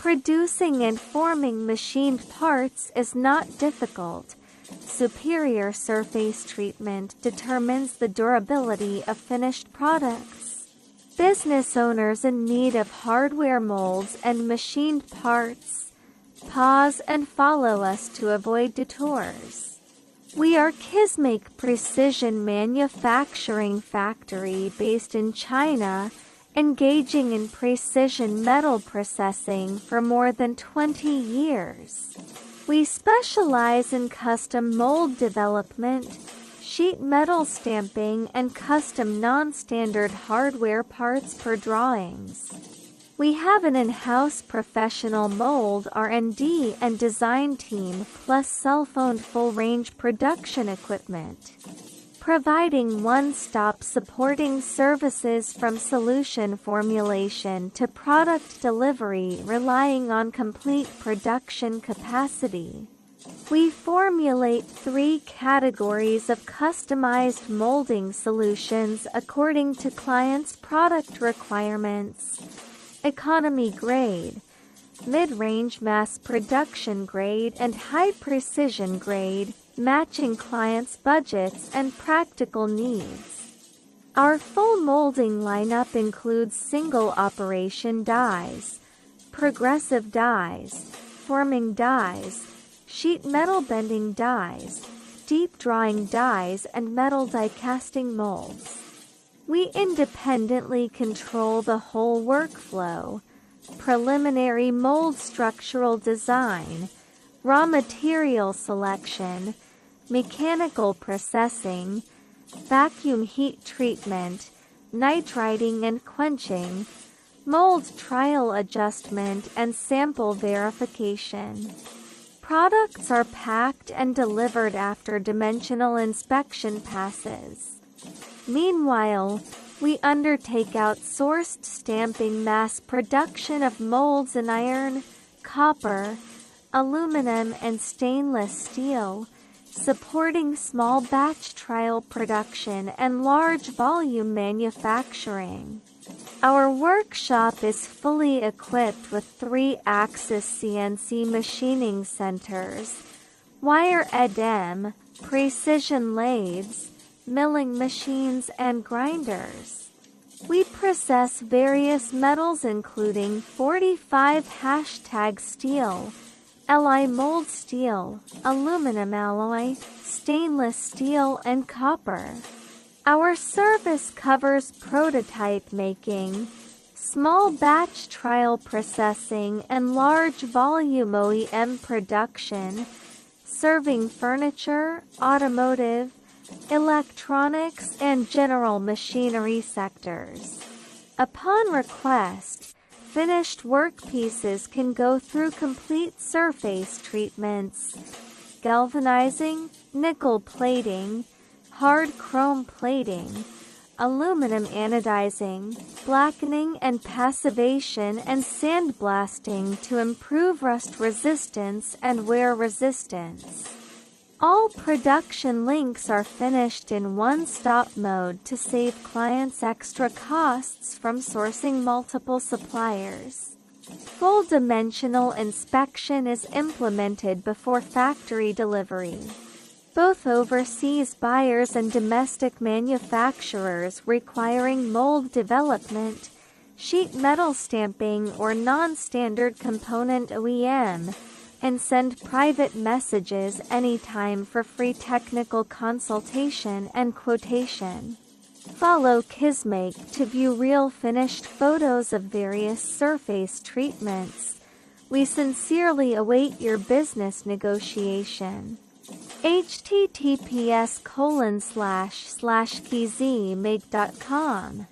Producing and forming machined parts is not difficult. Superior surface treatment determines the durability of finished products. Business owners in need of hardware molds and machined parts, pause and follow us to avoid detours. We are Kismake Precision Manufacturing Factory based in China, engaging in precision metal processing for more than 20 years. We specialize in custom mold development, sheet metal stamping, and custom non-standard hardware parts per drawings. We have an in-house professional mold R&D and design team plus self-owned full-range production equipment, providing one-stop supporting services from solution formulation to product delivery, relying on complete production capacity. We formulate 3 categories of customized molding solutions according to clients' product requirements: economy grade, mid-range mass production grade, and high precision grade, matching clients' budgets and practical needs. Our full molding lineup includes single operation dies, progressive dies, forming dies, sheet metal bending dies, deep drawing dies, and metal die casting molds. We independently control the whole workflow: preliminary mold structural design, raw material selection, mechanical processing, vacuum heat treatment, nitriding and quenching, mold trial adjustment, and sample verification. Products are packed and delivered after dimensional inspection passes. Meanwhile, we undertake outsourced stamping mass production of molds in iron, copper, aluminum, and stainless steel, supporting small batch trial production and large volume manufacturing. Our workshop is fully equipped with 3-axis CNC machining centers, wire edem, precision lathes, milling machines, and grinders. We process various metals including 45 steel, Li mold steel, aluminum alloy, stainless steel, and copper. Our service covers prototype making, small batch trial processing, and large volume OEM production, serving furniture, automotive, electronics, and general machinery sectors. Upon request, finished workpieces can go through complete surface treatments: galvanizing, nickel plating, hard chrome plating, aluminum anodizing, blackening and passivation, and sandblasting to improve rust resistance and wear resistance. All production links are finished in one-stop mode to save clients extra costs from sourcing multiple suppliers. Full dimensional inspection is implemented before factory delivery. Both overseas buyers and domestic manufacturers requiring mold development, sheet metal stamping, or non-standard component OEM, and send private messages anytime for free technical consultation and quotation. Follow Kismake to view real finished photos of various surface treatments. We sincerely await your business negotiation. https://kismake.com